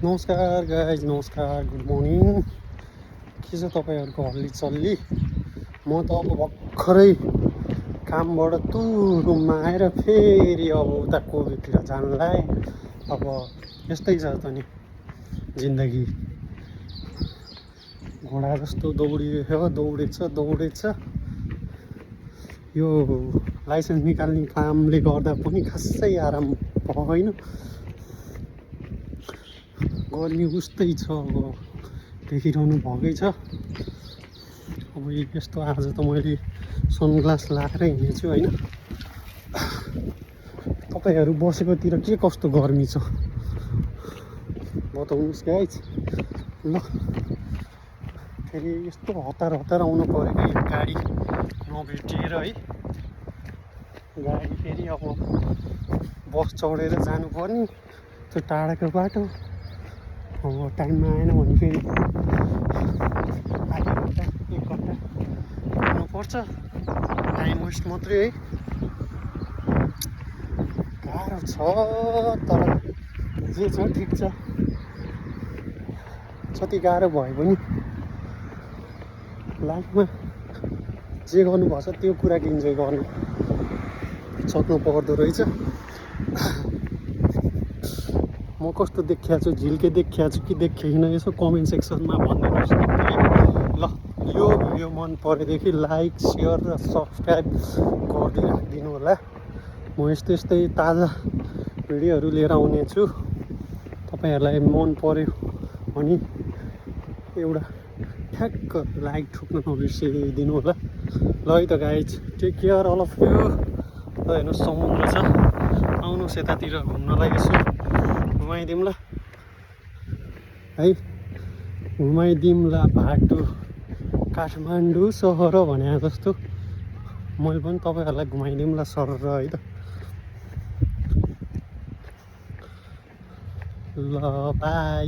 नमस्कार गाइज, नमस्कार, good morning. के छ तपाईँहरूको हल्ली चल्ली? म त अब भर्खरै कामबाट रुममा आएर फेरि अब उता कोभिडतिर जानलाई। अब यस्तै छ त नि जिन्दगी। घोडा जस्तो दौडेछ। यो लाइसेन्स निकाल्ने कामले गर्दा पनि खासै आराम भएन। गर्मी उस्तै छ, अब देखिरहनु भएकै छ। अब यस्तो आज त मैले सनग्लास लाएर हिँडेछु होइन। तपाईँहरू बसेकोतिर के कस्तो गर्मी छ बताउनुहोस् गाइज। ल फेरि यस्तो हतार आउनु पऱ्यो कि गाडी नभेटिएर है। गाडी फेरि अब बस चढेर जानुपर्ने, त्यो टाढाको बाटो। अब टाइममा आएन भने फेरि आधा घन्टा 1 घन्टा हिँड्नुपर्छ। टाइम वेस्ट मात्रै है। गाह्रो छ, तर जे छ ठिक छ। जति गाह्रो भए पनि लाइफमा जे गर्नुपर्छ त्यो कुराको इन्जोय गर्नु सक्नु पर्दो रहेछ। म कस्तो देखिया छु, झिल्के देखिया छु कि देखिएन, यसो कमेन्ट सेक्सनमा भनिदिनुहोस् न। ल यो भिडियो मन परेदेखि लाइक, सेयर र सब्सक्राइब गरिदिइ राखिदिनु होला। म यस्तै ताजा भिडियोहरू लिएर आउने छु। तपाईँहरूलाई मन पर्यो भने एउटा ठ्याक्क लाइक ठुक्न नबिर्सिदिनु होला। ल है त guys, take care all of you. ल हेर्नुहोस् समुद्र छ, आउनुहोस् यतातिर घुम्नलाई, यसो घुमाइदिउँला है। घुमाइदिउँला बाटो काठमाडौँ सहर भने जस्तो मैले पनि तपाईँहरूलाई घुमाइदिउँला सर है त। ल बाई।